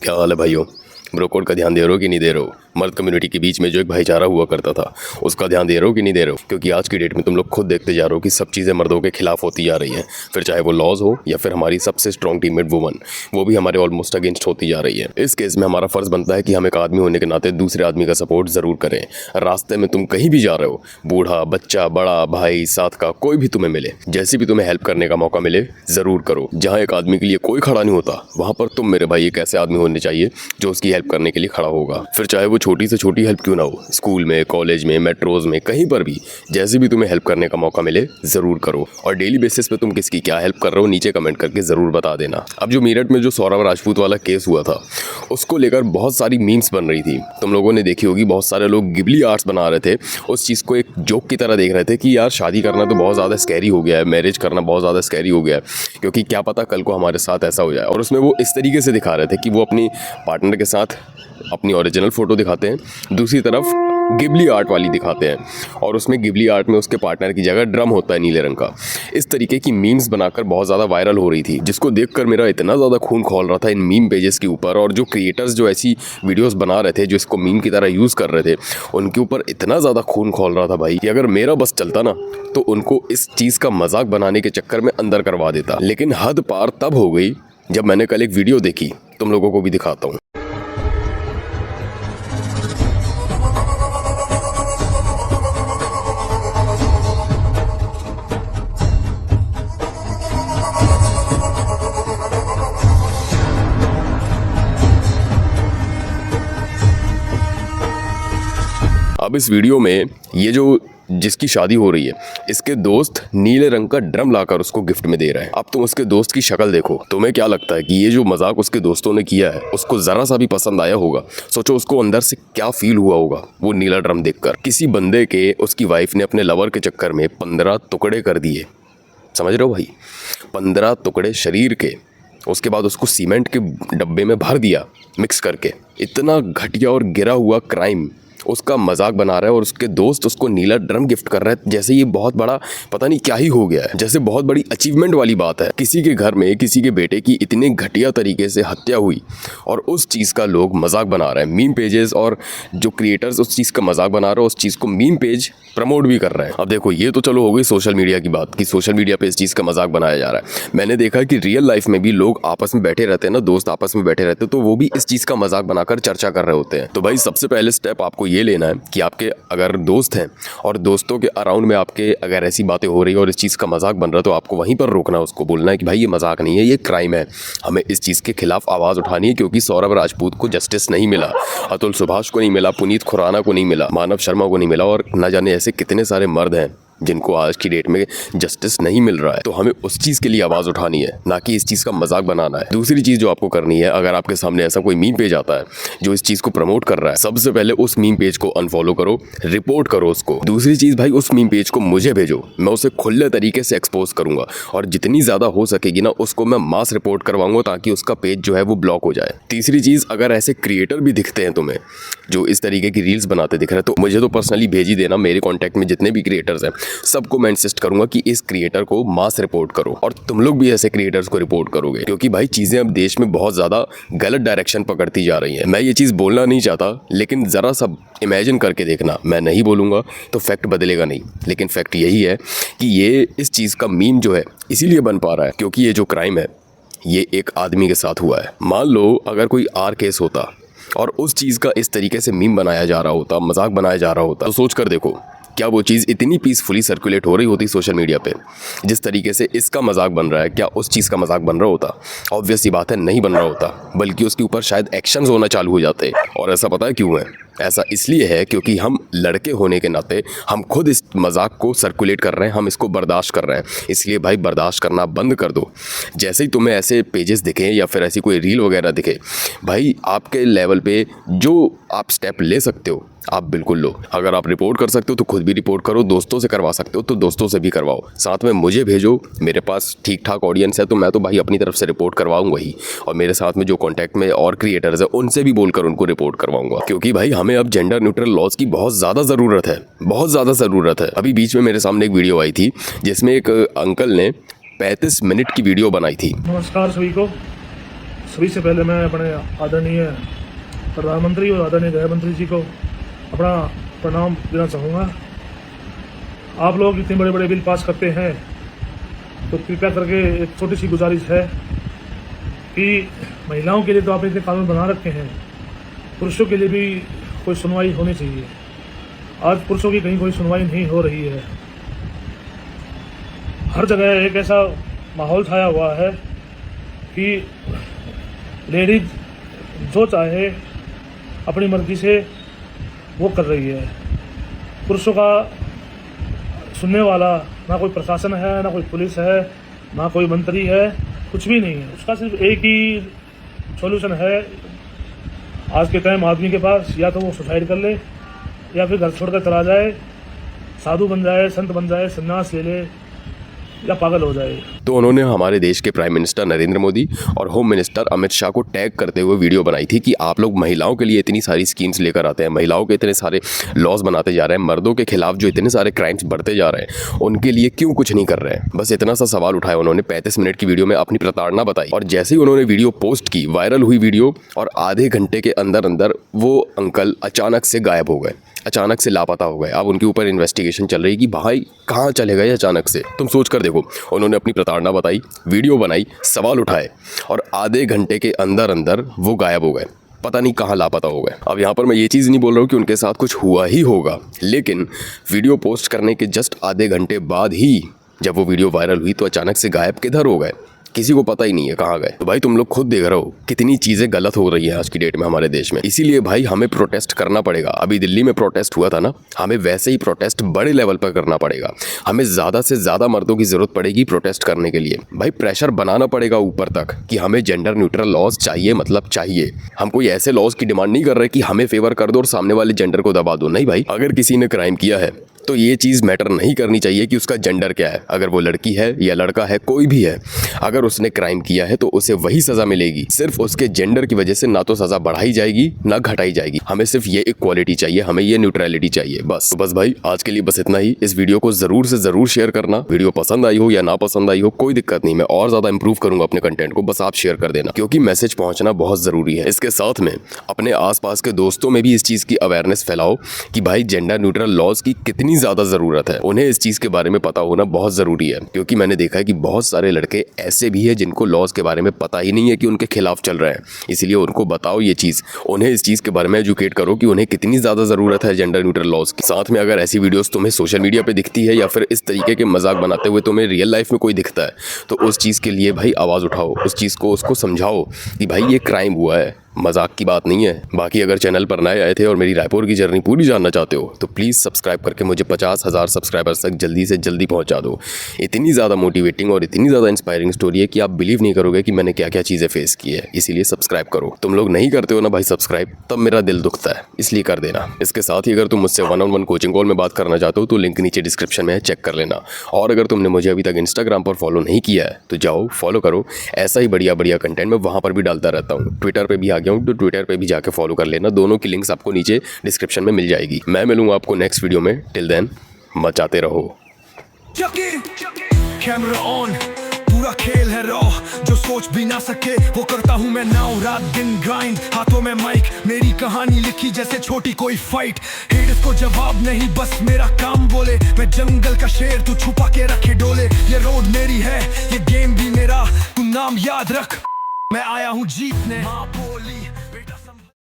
क्या हाल है भाइयों? ब्रो कोड का ध्यान दे रहे हो कि नहीं दे रहे हो? मर्द कम्युनिटी के बीच में जो एक भाईचारा हुआ करता था उसका ध्यान दे रहे हो कि नहीं दे रहे हो? क्योंकि आज की डेट में तुम लोग खुद देखते जा रहे हो कि सब चीज़ें मर्दों के खिलाफ होती जा रही हैं, फिर चाहे वो लॉज हो या फिर हमारी सबसे स्ट्रॉन्ग टीममेट वुमन, वो भी हमारे ऑलमोस्ट अगेंस्ट होती जा रही है। इस केस में हमारा फर्ज बनता है कि हम एक आदमी होने के नाते दूसरे आदमी का सपोर्ट जरूर करें। रास्ते में तुम कहीं भी जा रहे हो, बूढ़ा बच्चा बड़ा भाई साथ का कोई भी तुम्हें मिले, जैसे भी तुम्हें हेल्प करने का मौका मिले जरूर करो। जहाँ एक आदमी के लिए कोई खड़ा नहीं होता वहां पर तुम मेरे भाई एक ऐसे आदमी होने चाहिए जो उसकी हेल्प करने के लिए खड़ा होगा, फिर चाहे वो छोटी से छोटी हेल्प क्यों ना हो। स्कूल में, कॉलेज में, मेट्रोज में, कहीं पर भी जैसे भी तुम्हें हेल्प करने का मौका मिले जरूर करो। और डेली बेसिस पे तुम किसकी क्या हेल्प कर रहे हो नीचे कमेंट करके जरूर बता देना। अब जो मेरठ में जो सौरभ राजपूत वाला केस हुआ था उसको लेकर बहुत सारी मीम्स बन रही थी, तुम लोगों ने देखी होगी। बहुत सारे लोग गिबली आर्ट्स बना रहे थे, उस चीज़ को एक जोक की तरह देख रहे थे कि यार शादी करना तो बहुत ज़्यादा स्कैरी हो गया है, मैरिज करना बहुत ज़्यादा स्कैरी हो गया है, क्योंकि क्या पता कल को हमारे साथ ऐसा हो जाए। और उसमें वो इस तरीके से दिखा रहे थे कि वो अपनी पार्टनर के साथ अपनी ओरिजिनल फ़ोटो दिखाते हैं, दूसरी तरफ गिबली आर्ट वाली दिखाते हैं, और उसमें गिबली आर्ट में उसके पार्टनर की जगह ड्रम होता है नीले रंग का। इस तरीके की मीम्स बनाकर बहुत ज़्यादा वायरल हो रही थी, जिसको देखकर मेरा इतना ज़्यादा खून खौल रहा था इन मीम पेजेस के ऊपर। और जो क्रिएटर्स जो ऐसी वीडियोस बना रहे थे, जो इसको मीम की तरह यूज़ कर रहे थे, उनके ऊपर इतना ज़्यादा खून खौल रहा था भाई कि अगर मेरा बस चलता ना तो उनको इस चीज़ का मजाक बनाने के चक्कर में अंदर करवा देता। लेकिन हद पार तब हो गई जब मैंने कल एक वीडियो देखी, तुम लोगों को भी दिखाता हूँ। अब इस वीडियो में ये जो जिसकी शादी हो रही है, इसके दोस्त नीले रंग का ड्रम लाकर उसको गिफ्ट में दे रहे हैं। अब तुम उसके दोस्त की शक्ल देखो, तुम्हें क्या लगता है कि ये जो मजाक उसके दोस्तों ने किया है उसको जरा सा भी पसंद आया होगा? सोचो उसको अंदर से क्या फील हुआ होगा वो नीला ड्रम देखकर। किसी बंदे के उसकी वाइफ ने अपने लवर के चक्कर में 15 टुकड़े कर दिए, समझ रहे हो भाई? 15 टुकड़े शरीर के, उसके बाद उसको सीमेंट के डब्बे में भर दिया मिक्स करके। इतना घटिया और गिरा हुआ क्राइम उसका मजाक बना रहा है, और उसके दोस्त उसको नीला ड्रम गिफ्ट कर रहा है जैसे ये बहुत बड़ा पता नहीं क्या ही हो गया है, जैसे बहुत बड़ी अचीवमेंट वाली बात है। किसी के घर में किसी के बेटे की इतने घटिया तरीके से हत्या हुई और उस चीज़ का लोग मजाक बना रहे हैं। मीम पेजेस और जो क्रिएटर्स उस चीज़ का मजाक बना रहे हैं, उस चीज़ को मीम पेज प्रमोट भी कर रहे हैं। अब देखो ये तो चलो हो गई सोशल मीडिया की बात कि सोशल मीडिया पे इस चीज़ का मजाक बनाया जा रहा है। मैंने देखा कि रियल लाइफ में भी लोग आपस में बैठे रहते हैं ना, दोस्त आपस में बैठे रहते हैं, तो वो भी इस चीज़ का मजाक बनाकर चर्चा कर रहे होते हैं। तो भाई सबसे पहले स्टेप आपको ये लेना है कि आपके अगर दोस्त हैं और दोस्तों के अराउंड में आपके अगर ऐसी बातें हो रही है और इस चीज़ का मजाक बन रहा है, तो आपको वहीं पर रोकना है, उसको बोलना है कि भाई ये मजाक नहीं है, ये क्राइम है, हमें इस चीज़ के खिलाफ आवाज़ उठानी है। क्योंकि सौरभ राजपूत को जस्टिस नहीं मिला, अतुल सुभाष को नहीं मिला, पुनीत खुराना को नहीं मिला, मानव शर्मा को नहीं मिला, और न जाने ऐसे कितने सारे मर्द हैं जिनको आज की डेट में जस्टिस नहीं मिल रहा है। तो हमें उस चीज़ के लिए आवाज़ उठानी है, ना कि इस चीज़ का मजाक बनाना है। दूसरी चीज़ जो आपको करनी है, अगर आपके सामने ऐसा कोई मीम पेज आता है जो इस चीज़ को प्रमोट कर रहा है, सबसे पहले उस मीम पेज को अनफॉलो करो, रिपोर्ट करो उसको। दूसरी चीज़ भाई, उस मीम पेज को मुझे भेजो, मैं उसे खुले तरीके से एक्सपोज करूंगा, और जितनी ज़्यादा हो सकेगी ना उसको मैं मास रिपोर्ट करवाऊंगा ताकि उसका पेज जो है वो ब्लॉक हो जाए। तीसरी चीज़, अगर ऐसे क्रिएटर भी दिखते हैं तुम्हें जो इस तरीके की रील्स बनाते दिख रहे हैं, तो मुझे तो पर्सनली भेज ही देना। मेरे कॉन्टैक्ट में जितने भी क्रिएटर्स हैं सबको मैं इंसिस्ट करूंगा कि इस क्रिएटर को मास रिपोर्ट करो, और तुम लोग भी ऐसे क्रिएटर्स को रिपोर्ट करोगे, क्योंकि भाई चीजें अब देश में बहुत ज्यादा गलत डायरेक्शन पकड़ती जा रही हैं। मैं ये चीज बोलना नहीं चाहता, लेकिन जरा सा इमेजिन करके देखना। मैं नहीं बोलूंगा तो फैक्ट बदलेगा नहीं, लेकिन फैक्ट यही है कि ये इस चीज का मीम जो है इसीलिए बन पा रहा है क्योंकि ये जो क्राइम है ये एक आदमी के साथ हुआ है। मान लो अगर कोई आर केस होता और उस चीज़ का इस तरीके से मीम बनाया जा रहा होता, मजाक बनाया जा रहा होता, तो सोच कर देखो क्या वो चीज़ इतनी पीसफुली सर्कुलेट हो रही होती सोशल मीडिया पे जिस तरीके से इसका मजाक बन रहा है? क्या उस चीज़ का मजाक बन रहा होता? ऑब्वियस सी बात है नहीं बन रहा होता, बल्कि उसके ऊपर शायद एक्शंस होना चालू हो जाते। और ऐसा पता है क्यों है? ऐसा इसलिए है क्योंकि हम लड़के होने के नाते हम खुद इस मजाक को सर्कुलेट कर रहे हैं, हम इसको बर्दाश्त कर रहे हैं। इसलिए भाई बर्दाश्त करना बंद कर दो। जैसे ही तुम्हें ऐसे पेजेस दिखें या फिर ऐसी कोई रील वगैरह दिखे, भाई आपके लेवल पे जो आप स्टेप ले सकते हो आप बिल्कुल लो। अगर आप रिपोर्ट कर सकते हो तो खुद भी रिपोर्ट करो, दोस्तों से करवा सकते हो तो दोस्तों से भी करवाओ, साथ में मुझे भेजो। मेरे पास ठीक ठाक ऑडियंस है तो मैं तो भाई अपनी तरफ से रिपोर्ट करवाऊंगा ही, और मेरे साथ में जो कॉन्टैक्ट में और क्रिएटर्स है उनसे भी बोलकर उनको रिपोर्ट करवाऊंगा। क्योंकि भाई हमें अब जेंडर न्यूट्रल लॉज की बहुत ज़्यादा ज़रूरत है, बहुत ज़्यादा ज़रूरत है। अभी बीच में मेरे सामने एक वीडियो आई थी जिसमें एक अंकल ने 35 मिनट की वीडियो बनाई थी। नमस्कार सभी को। सभी से पहले मैं अपने आदरणीय प्रधानमंत्री और आदरणीय गृह मंत्री जी को अपना प्रणाम देना चाहूँगा। आप लोग इतने बड़े बड़े बिल पास करते हैं तो कृपया करके एक छोटी सी गुजारिश है कि महिलाओं के लिए तो आपने इतने कानून बना रखे हैं, पुरुषों के लिए भी कोई सुनवाई होनी चाहिए। आज पुरुषों की कहीं कोई सुनवाई नहीं हो रही है। हर जगह एक ऐसा माहौल छाया हुआ है कि लेडीज जो चाहे अपनी मर्जी से वो कर रही है। पुरुषों का सुनने वाला ना कोई प्रशासन है, ना कोई पुलिस है, ना कोई मंत्री है, कुछ भी नहीं है। उसका सिर्फ एक ही सॉल्यूशन है आज के टाइम आदमी के पास, या तो वो सुसाइड कर ले या फिर घर छोड़कर चला जाए, साधु बन जाए, संत बन जाए, संन्यास ले ले या पागल हो जाए। तो उन्होंने हमारे देश के प्राइम मिनिस्टर नरेंद्र मोदी और होम मिनिस्टर अमित शाह को टैग करते हुए वीडियो बनाई थी कि आप लोग महिलाओं के लिए इतनी सारी स्कीम्स लेकर आते हैं, महिलाओं के इतने सारे लॉज बनाते जा रहे हैं, मर्दों के खिलाफ जो इतने सारे क्राइम्स बढ़ते जा रहे हैं उनके लिए क्यों कुछ नहीं कर रहे हैं। बस इतना सा सवाल उठाया उन्होंने। 35 मिनट की वीडियो में अपनी प्रताड़ना बताई और जैसे ही उन्होंने वीडियो पोस्ट की, वायरल हुई वीडियो, और आधे घंटे के अंदर अंदर वो अंकल अचानक से गायब हो गए, अचानक से लापता हो गए। अब उनके ऊपर इन्वेस्टिगेशन चल रही है कि भाई कहाँ चले गए अचानक से। तुम सोच कर देखो, उन्होंने अपनी प्रताड़ना बताई, वीडियो बनाई, सवाल उठाए और आधे घंटे के अंदर अंदर वो गायब हो गए, पता नहीं कहाँ लापता हो गए। अब यहाँ पर मैं ये चीज़ नहीं बोल रहा हूँ कि उनके साथ कुछ हुआ ही होगा, लेकिन वीडियो पोस्ट करने के जस्ट आधे घंटे बाद ही जब वो वीडियो वायरल हुई तो अचानक से गायब किधर हो गए, किसी को पता ही नहीं है कहाँ गए। तो भाई तुम लोग खुद देख रहे हो कितनी चीज़ें गलत हो रही हैं आज की डेट में हमारे देश में। इसीलिए भाई हमें प्रोटेस्ट करना पड़ेगा। अभी दिल्ली में प्रोटेस्ट हुआ था ना, हमें वैसे ही प्रोटेस्ट बड़े लेवल पर करना पड़ेगा। हमें ज़्यादा से ज़्यादा मर्दों की ज़रूरत पड़ेगी प्रोटेस्ट करने के लिए। भाई प्रेशर बनाना पड़ेगा ऊपर तक कि हमें जेंडर न्यूट्रल लॉज चाहिए, मतलब चाहिए। हम कोई ऐसे लॉज की डिमांड नहीं कर रहे कि हमें फेवर कर दो और सामने वाले जेंडर को दबा दो। नहीं भाई, अगर किसी ने क्राइम किया है तो ये चीज़ मैटर नहीं करनी चाहिए कि उसका जेंडर क्या है। अगर वो लड़की है या लड़का है, कोई भी है, अगर उसने क्राइम किया है तो उसे वही सज़ा मिलेगी। सिर्फ उसके जेंडर की वजह से ना तो सज़ा बढ़ाई जाएगी ना घटाई जाएगी। हमें सिर्फ ये इक्वालिटी चाहिए, हमें ये न्यूट्रलिटी चाहिए, बस। तो बस भाई आज के लिए बस इतना ही। इस वीडियो को ज़रूर से ज़रूर शेयर करना। वीडियो पसंद आई हो या ना पसंद आई हो कोई दिक्कत नहीं, मैं और ज़्यादा इंप्रूव करूँगा अपने कंटेंट को, बस आप शेयर कर देना, क्योंकि मैसेज पहुँचना बहुत ज़रूरी है। इसके साथ में अपने आसपास के दोस्तों में भी इस चीज़ की अवेयरनेस फैलाओ कि भाई जेंडर न्यूट्रल लॉज की कितनी ज़्यादा ज़रूरत है। उन्हें इस चीज के बारे में पता होना बहुत जरूरी है, क्योंकि मैंने देखा है कि बहुत सारे लड़के ऐसे भी हैं जिनको लॉज के बारे में पता ही नहीं है कि उनके खिलाफ चल रहे हैं। इसलिए उनको बताओ ये चीज, उन्हें इस चीज के बारे में एजुकेट करो कि उन्हें कितनी ज्यादा जरूरत है जेंडर न्यूट्रल लॉज की। साथ में अगर ऐसी वीडियोस तुम्हें सोशल मीडिया पे दिखती है या फिर इस तरीके के मजाक बनाते हुए तुम्हें रियल लाइफ में कोई दिखता है तो उस चीज के लिए भाई आवाज उठाओ, उस चीज को उसको समझाओ कि भाई ये क्राइम हुआ है, मजाक की बात नहीं है। बाकी अगर चैनल पर नए आए थे और मेरी रायपुर की जर्नी पूरी जानना चाहते हो तो प्लीज़ सब्सक्राइब करके मुझे 50,000 सब्सक्राइबर्स तक जल्दी से जल्दी पहुंचा दो। इतनी ज़्यादा मोटिवेटिंग और इतनी ज़्यादा इंस्पायरिंग स्टोरी है कि आप बिलीव नहीं करोगे कि मैंने क्या क्या चीज़ें फेस की है। इसीलिए सब्सक्राइब करो। तुम लोग नहीं करते हो ना भाई सब्सक्राइब, तब मेरा दिल दुखता है, इसलिए कर देना। इसके साथ ही अगर तुम मुझसे 1-on-1 कोचिंग कॉल में बात करना चाहते हो तो लिंक नीचे डिस्क्रिप्शन में है, चेक कर लेना। और अगर तुमने मुझे अभी तक इंस्टाग्राम पर फॉलो नहीं किया है तो जाओ फॉलो करो। ऐसा ही बढ़िया बढ़िया कंटेंट मैं वहाँ पर भी डालता रहता हूँ। ट्विटर पर भी आ गया हूँ तो ट्विटर पर जाके फॉलो कर लेना। दोनों की लिंक्स आपको नीचे डिस्क्रिप्शन में मिल जाएगी। मैं मिलूंगा आपको नेक्स्ट वीडियो में। टिल देन मचाते रहो। कैमरा ऑन, पूरा खेल है रॉ, जो सोच भी ना सके वो करता हूँ मैं नाउ, रात दिन ग्राइंड, हाथों में माइक, मेरी कहानी लिखी जैसे छोटी कोई फाइट। हेड्स को जवाब नहीं, बस मेरा काम बोले, मैं जंगल का शेर, तू छुपा के रखे डोले। ये रोड मेरी है, ये गेम भी मेरा, तू नाम याद रख, मैं आया हूँ जीतने।